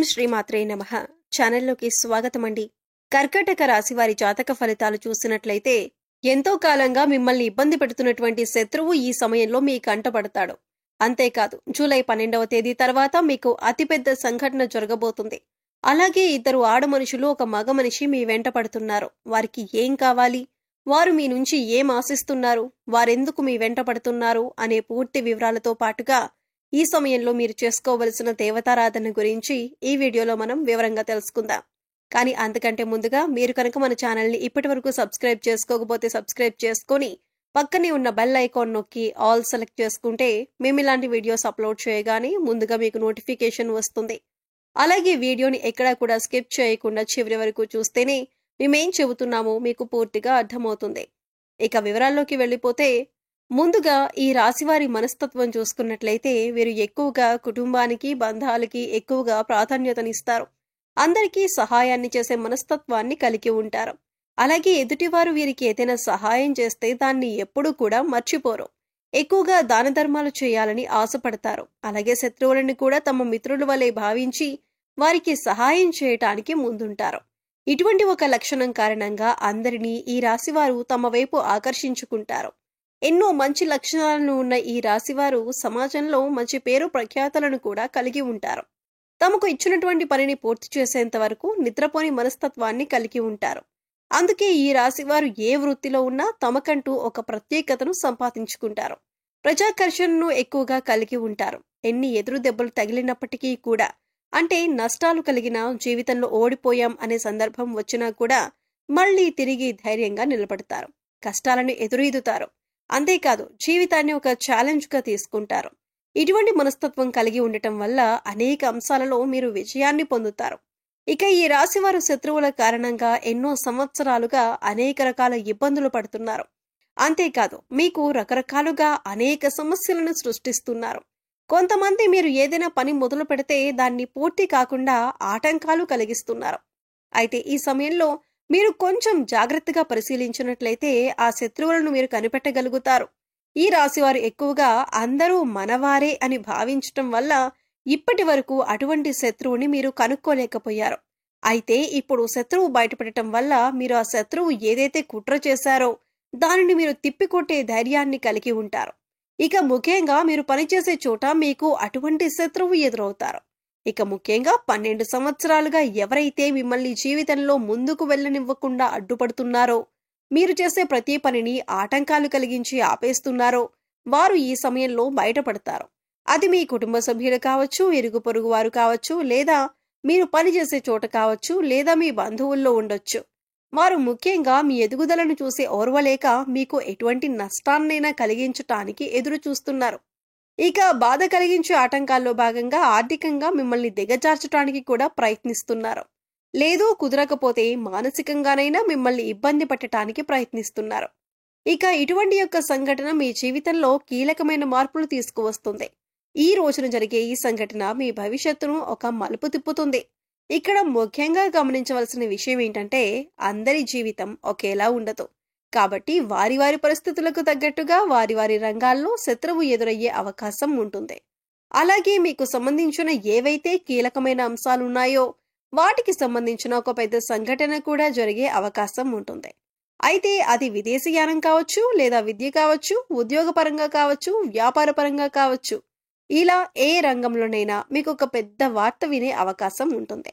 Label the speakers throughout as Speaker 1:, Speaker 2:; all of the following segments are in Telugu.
Speaker 1: శ్రీమాత్రే నమః. ఛానల్లోకి స్వాగతమండి. కర్కాటక రాశి వారి జాతక ఫలితాలు చూసినట్లయితే ఎంతో కాలంగా మిమ్మల్ని ఇబ్బంది పెడుతున్నటువంటి శత్రువు ఈ సమయంలో మీ కంటపడతాడు. అంతేకాదు, జూలై 12వ తేదీ తర్వాత మీకు అతిపెద్ద సంఘటన జరగబోతుంది. అలాగే ఇద్దరు ఆడమనుషులు ఒక మగ మనిషి మీ వెంట పడుతున్నారు. వారికి ఏం కావాలి, వారు మీ నుంచి ఏం ఆశిస్తున్నారు, వారెందుకు మీ వెంట పడుతున్నారు అనే పూర్తి వివరాలతో పాటుగా ఈ సమయంలో మీరు చేసుకోవలసిన దేవతారాధన గురించి ఈ వీడియోలో మనం వివరంగా తెలుసుకుందాం. కానీ అంతకంటే ముందుగా మీరు కనుక మన ఛానల్ని ఇప్పటివరకు సబ్స్క్రైబ్ చేసుకోకపోతే సబ్స్క్రైబ్ చేసుకొని పక్కనే ఉన్న బెల్ ఐకాన్ నొక్కి ఆల్ సెలెక్ట్ చేసుకుంటే మేము ఇలాంటి వీడియోస్ అప్లోడ్ చేయగానే ముందుగా మీకు నోటిఫికేషన్ వస్తుంది. అలాగే వీడియోని ఎక్కడా కూడా స్కిప్ చేయకుండా చివరి వరకు చూస్తేనే మేమేం చెబుతున్నామో మీకు పూర్తిగా అర్థమవుతుంది. ఇక వివరాల్లోకి వెళ్ళిపోతే ముందుగా ఈ రాశివారి మనస్తత్వం చూసుకున్నట్లయితే వీరు ఎక్కువగా కుటుంబానికి, బంధాలకి ఎక్కువగా ప్రాధాన్యతనిస్తారు. అందరికీ సహాయాన్ని చేసే మనస్తత్వాన్ని కలిగి ఉంటారు. అలాగే ఎదుటివారు వీరికి ఏదైనా సహాయం చేస్తే దాన్ని ఎప్పుడూ కూడా మర్చిపోరు. ఎక్కువగా దాన ధర్మాలు చేయాలని ఆశపడతారు. అలాగే శత్రువులను కూడా తమ మిత్రుల వలె భావించి వారికి సహాయం చేయటానికి ముందుంటారు. ఇటువంటి ఒక లక్షణం కారణంగా అందరినీ ఈ రాశివారు తమ వైపు ఆకర్షించుకుంటారు. ఎన్నో మంచి లక్షణాలను ఉన్న ఈ రాశివారు సమాజంలో మంచి పేరు ప్రఖ్యాతలను కూడా కలిగి ఉంటారు. తమకు ఇచ్చినటువంటి పనిని పూర్తి చేసేంత వరకు నిద్రపోని మనస్తత్వాన్ని కలిగి ఉంటారు. అందుకే ఈ రాశివారు ఏ వృత్తిలో ఉన్నా తమకంటూ ఒక ప్రత్యేకతను సంపాదించుకుంటారు. ప్రజాకర్షణను ఎక్కువగా కలిగి ఉంటారు. ఎన్ని ఎదురు దెబ్బలు తగిలినప్పటికీ కూడా, అంటే నష్టాలు కలిగినా, జీవితంలో ఓడిపోయాం అనే సందర్భం వచ్చినా కూడా మళ్లీ తిరిగి ధైర్యంగా నిలబడతారు. కష్టాలను ఎదురీదుతారు. అంతేకాదు, జీవితాన్ని ఒక ఛాలెంజ్గా తీసుకుంటారు. ఇటువంటి మనస్తత్వం కలిగి ఉండటం వల్ల అనేక అంశాలలో మీరు విజయాన్ని పొందుతారు. ఇక ఈ రాశివారు శత్రువుల కారణంగా ఎన్నో సంవత్సరాలుగా అనేక రకాల ఇబ్బందులు పడుతున్నారు. అంతేకాదు, మీకు రకరకాలుగా అనేక సమస్యలను సృష్టిస్తున్నారు. కొంతమంది మీరు ఏదైనా పని మొదలు పెడితే దాన్ని పూర్తి కాకుండా ఆటంకాలు కలిగిస్తున్నారు. అయితే ఈ సమయంలో మీరు కొంచెం జాగ్రత్తగా పరిశీలించినట్లయితే ఆ శత్రువులను మీరు కనిపెట్టగలుగుతారు. ఈ రాశివారు ఎక్కువగా అందరూ మనవారే అని భావించటం వల్ల ఇప్పటి వరకు అటువంటి శత్రువుని మీరు కనుక్కోలేకపోయారు. అయితే ఇప్పుడు శత్రువు బయటపడటం వల్ల మీరు ఆ శత్రువు ఏదైతే కుట్ర చేశారో దానిని మీరు తిప్పికొట్టే ధైర్యాన్ని కలిగి ఉంటారు. ఇక ముఖ్యంగా మీరు పనిచేసే చోట మీకు అటువంటి శత్రువు ఎదురవుతారు. ఇక ముఖ్యంగా 12 సంవత్సరాలుగా ఎవరైతే మిమ్మల్ని జీవితంలో ముందుకు వెళ్ళనివ్వకుండా అడ్డుపడుతున్నారో, మీరు చేసే ప్రతి పనిని ఆటంకాలు కలిగించి ఆపేస్తున్నారో వారు ఈ సమయంలో బయటపడతారు. అది మీ కుటుంబ సభ్యులు కావచ్చు, ఇరుగు పొరుగు వారు కావచ్చు, లేదా మీరు పనిచేసే చోట కావచ్చు, లేదా మీ బంధువుల్లో ఉండొచ్చు. వారు ముఖ్యంగా మీ ఎదుగుదలను చూసి ఓర్వలేక మీకు ఎటువంటి నష్టాన్నైనా కలిగించటానికి ఎదురు చూస్తున్నారు. ఇక బాధ కలిగించే ఆటంకాల్లో భాగంగా ఆర్థికంగా మిమ్మల్ని దిగజార్చడానికి కూడా ప్రయత్నిస్తున్నారు. లేదు కుదరకపోతే మానసికంగానైనా మిమ్మల్ని ఇబ్బంది పెట్టడానికి ప్రయత్నిస్తున్నారు. ఇక ఇటువంటి యొక్క సంఘటన మీ జీవితంలో కీలకమైన మార్పులు తీసుకువస్తుంది. ఈ రోజున జరిగే ఈ సంఘటన మీ భవిష్యత్తును ఒక మలుపు తిప్పుతుంది. ఇక్కడ ముఖ్యంగా గమనించవలసిన విషయం ఏంటంటే, అందరి జీవితం ఒకేలా ఉండదు. కాబట్టి వారి వారి పరిస్థితులకు తగ్గట్టుగా వారి వారి రంగాల్లో శత్రువు ఎదురయ్యే అవకాశం ఉంటుంది. అలాగే మీకు సంబంధించిన ఏవైతే కీలకమైన అంశాలున్నాయో వాటికి సంబంధించిన ఒక పెద్ద సంఘటన కూడా జరిగే అవకాశం ఉంటుంది. అయితే అది విదేశీయానం కావచ్చు, లేదా విద్య కావచ్చు, ఉద్యోగపరంగా కావచ్చు, వ్యాపారపరంగా కావచ్చు. ఇలా ఏ రంగంలోనైనా మీకు ఒక పెద్ద వార్త వినే అవకాశం ఉంటుంది.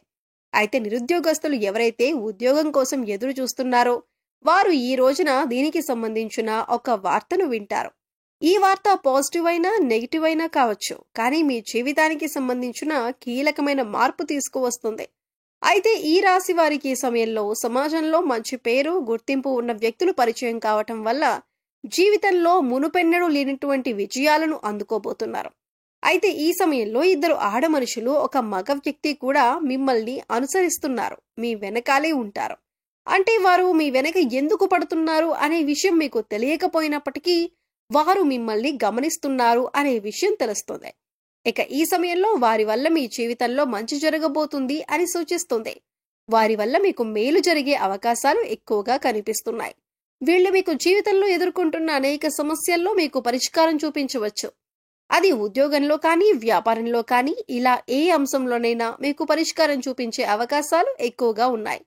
Speaker 1: అయితే నిరుద్యోగస్తులు ఎవరైతే ఉద్యోగం కోసం ఎదురు చూస్తున్నారో వారు ఈ రోజున దీనికి సంబంధించిన ఒక వార్తను వింటారు. ఈ వార్త పాజిటివ్ అయినా నెగిటివ్ అయినా కావచ్చు, కానీ మీ జీవితానికి సంబంధించిన కీలకమైన మార్పు తీసుకువస్తుంది. అయితే ఈ రాశి వారికి ఈ సమయంలో సమాజంలో మంచి పేరు, గుర్తింపు ఉన్న వ్యక్తులు పరిచయం కావటం వల్ల జీవితంలో మునుపెన్నడూ లేనటువంటి విజయాలను అందుకోబోతున్నారు. అయితే ఈ సమయంలో ఇద్దరు ఆడమనుషులు, ఒక మగ వ్యక్తి కూడా మిమ్మల్ని అనుసరిస్తున్నారు, మీ వెనకాలే ఉంటారు. అంటే వారు మీ వెనక ఎందుకు పడుతున్నారు అనే విషయం మీకు తెలియకపోయినప్పటికీ వారు మిమ్మల్ని గమనిస్తున్నారు అనే విషయం తెలుస్తుంది. ఇక ఈ సమయంలో వారి వల్ల మీ జీవితంలో మంచి జరగబోతుంది అని సూచిస్తుంది. వారి వల్ల మీకు మేలు జరిగే అవకాశాలు ఎక్కువగా కనిపిస్తున్నాయి. వీళ్ళు మీకు జీవితంలో ఎదుర్కొంటున్న అనేక సమస్యల్లో మీకు పరిష్కారం చూపించవచ్చు. అది ఉద్యోగంలో కానీ, వ్యాపారంలో కానీ ఇలా ఏ అంశంలోనైనా మీకు పరిష్కారం చూపించే అవకాశాలు ఎక్కువగా ఉన్నాయి.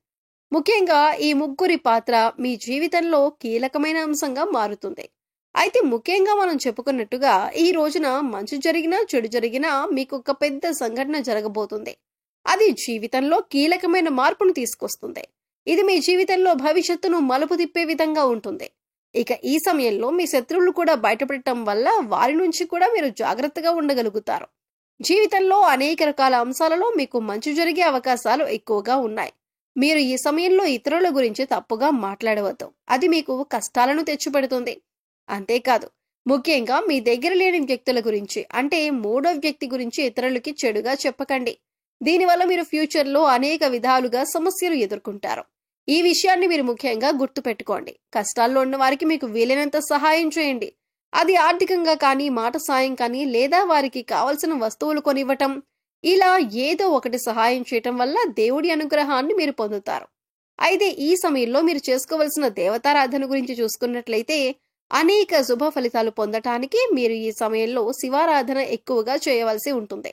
Speaker 1: ముఖ్యంగా ఈ ముగ్గురి పాత్ర మీ జీవితంలో కీలకమైన అంశంగా మారుతుంది. అయితే ముఖ్యంగా మనం చెప్పుకున్నట్టుగా ఈ రోజున మంచి జరిగినా, చెడు జరిగినా మీకు ఒక పెద్ద సంఘటన జరగబోతుంది. అది జీవితంలో కీలకమైన మార్పును తీసుకొస్తుంది. ఇది మీ జీవితంలో భవిష్యత్తును మలుపు తిప్పే విధంగా ఉంటుంది. ఇక ఈ సమయంలో మీ శత్రువులు కూడా బయటపడటం వల్ల వారి నుంచి కూడా మీరు జాగ్రత్తగా ఉండగలుగుతారు. జీవితంలో అనేక రకాల అంశాలలో మీకు మంచి జరిగే అవకాశాలు ఎక్కువగా ఉన్నాయి. మీరు ఈ సమయంలో ఇతరుల గురించి తప్పుగా మాట్లాడవద్దు. అది మీకు కష్టాలను తెచ్చిపెడుతుంది. అంతేకాదు, ముఖ్యంగా మీ దగ్గర లేని వ్యక్తుల గురించి అంటే మూడో వ్యక్తి గురించి ఇతరులకి చెడుగా చెప్పకండి. దీనివల్ల మీరు ఫ్యూచర్లో అనేక విధాలుగా సమస్యలు ఎదుర్కొంటారు. ఈ విషయాన్ని మీరు ముఖ్యంగా గుర్తుపెట్టుకోండి. కష్టాల్లో ఉన్న వారికి మీకు వీలైనంత సహాయం చేయండి. అది ఆర్థికంగా కానీ, మాట సాయం కానీ, లేదా వారికి కావలసిన వస్తువులు కొనివ్వటం, ఇలా ఏదో ఒకటి సహాయం చేయటం వల్ల దేవుడి అనుగ్రహాన్ని మీరు పొందుతారు. అయితే ఈ సమయంలో మీరు చేసుకోవలసిన దేవతారాధన గురించి చూసుకున్నట్లయితే అనేక శుభ ఫలితాలు పొందటానికి మీరు ఈ సమయంలో శివారాధన ఎక్కువగా చేయవలసి ఉంటుంది.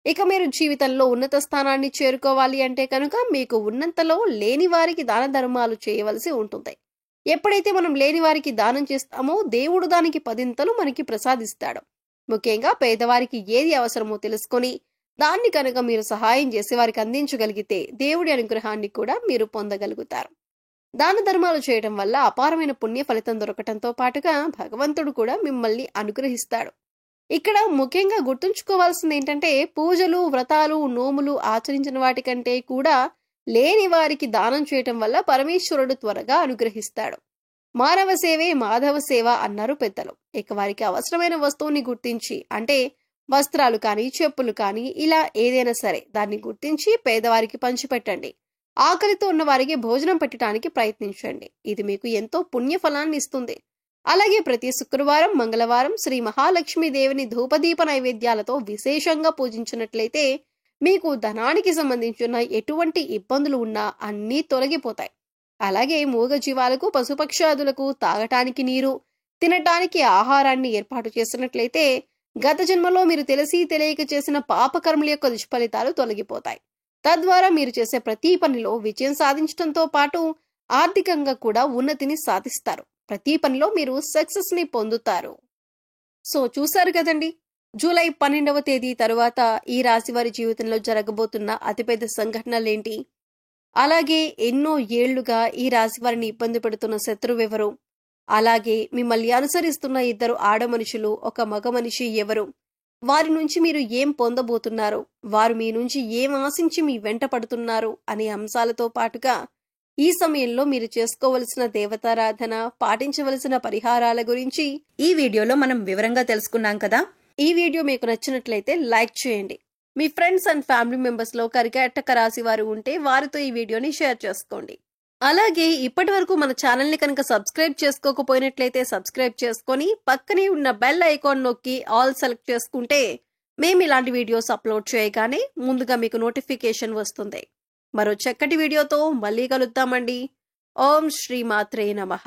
Speaker 1: ఇక మీరు జీవితంలో ఉన్నత స్థానాన్ని చేరుకోవాలి అంటే కనుక మీకు ఉన్నంతలో లేని వారికి దాన ధర్మాలు చేయవలసి ఉంటుంది. ఎప్పుడైతే మనం లేని వారికి దానం చేస్తామో దేవుడు దానికి పదింతలు మనకి ప్రసాదిస్తాడు. ముఖ్యంగా పేదవారికి ఏది అవసరమో తెలుసుకొని దాన్ని కనుక మీరు సహాయం చేసి వారికి అందించగలిగితే దేవుడి అనుగ్రహాన్ని కూడా మీరు పొందగలుగుతారు. దాన ధర్మాలు చేయడం వల్ల అపారమైన పుణ్య ఫలితం దొరకటంతో పాటుగా భగవంతుడు కూడా మిమ్మల్ని అనుగ్రహిస్తాడు. ఇక్కడ ముఖ్యంగా గుర్తుంచుకోవాల్సింది ఏంటంటే పూజలు, వ్రతాలు, నోములు ఆచరించిన వాటికంటే కూడా లేని వారికి దానం చేయటం వల్ల పరమేశ్వరుడు త్వరగా అనుగ్రహిస్తాడు. మానవ సేవే మాధవ సేవ అన్నారు పెద్దలు. ఇక వారికి అవసరమైన వస్తువుని గుర్తించి అంటే వస్త్రాలు కానీ, చెప్పులు కానీ ఇలా ఏదైనా సరే దాన్ని గుర్తించి పేదవారికి పంచిపెట్టండి. ఆకలితో ఉన్న వారికి భోజనం పెట్టడానికి ప్రయత్నించండి. ఇది మీకు ఎంతో పుణ్య ఫలాన్ని ఇస్తుంది. అలాగే ప్రతి శుక్రవారం, మంగళవారం శ్రీ మహాలక్ష్మీదేవిని ధూపదీప నైవేద్యాలతో విశేషంగా పూజించినట్లయితే మీకు ధనానికి సంబంధించిన ఎటువంటి ఇబ్బందులు ఉన్నా అన్నీ తొలగిపోతాయి. అలాగే మూగజీవాలకు, పశుపక్షాదులకు తాగటానికి నీరు, తినటానికి ఆహారాన్ని ఏర్పాటు చేసినట్లయితే గత జన్మలో మీరు తెలిసి తెలియక చేసిన పాపకర్మల యొక్క దుష్ఫలితాలు తొలగిపోతాయి. తద్వారా మీరు చేసే ప్రతి పనిలో విజయం సాధించడంతో పాటు ఆర్థికంగా కూడా ఉన్నతిని సాధిస్తారు. ప్రతి పనిలో మీరు సక్సెస్ ని పొందుతారు. సో చూసారు కదండి, జూలై 12వ తేదీ తరువాత ఈ రాశి వారి జీవితంలో జరగబోతున్న అతిపెద్ద సంఘటనలేంటి, అలాగే ఎన్నో ఏళ్లుగా ఈ రాశి వారిని ఇబ్బంది పెడుతున్న శత్రువెవరు, అలాగే మిమ్మల్ని అనుసరిస్తున్న ఇద్దరు ఆడ మనుషులు, ఒక మగ మనిషి ఎవరు, వారి నుంచి మీరు ఏం పొందబోతున్నారు, వారు మీ నుంచి ఏం ఆశించి మీ వెంట పడుతున్నారు అనే అంశాలతో పాటుగా ఈ సమయంలో మీరు చేసుకోవలసిన దేవతారాధన, పాటించవలసిన పరిహారాల గురించి ఈ వీడియోలో మనం వివరంగా తెలుసుకున్నాం కదా. ఈ వీడియో మీకు నచ్చినట్లయితే లైక్ చేయండి. మీ ఫ్రెండ్స్ అండ్ ఫ్యామిలీ మెంబర్స్ లో కర్కాటక రాశి వారు ఉంటే వారితో ఈ వీడియోని షేర్ చేసుకోండి. అలాగే ఇప్పటి వరకు మన ఛానల్ ని కనుక సబ్స్క్రైబ్ చేసుకోకపోయినట్లయితే సబ్స్క్రైబ్ చేసుకొని పక్కనే ఉన్న బెల్ ఐకాన్ నొక్కి ఆల్ సెలెక్ట్ చేసుకుంటే మేము ఇలాంటి వీడియోస్ అప్లోడ్ చేయగానే ముందుగా మీకు నోటిఫికేషన్ వస్తుంది. మరో చక్కటి వీడియోతో మళ్ళీ కలుద్దామండి. ఓం శ్రీ మాత్రే నమః.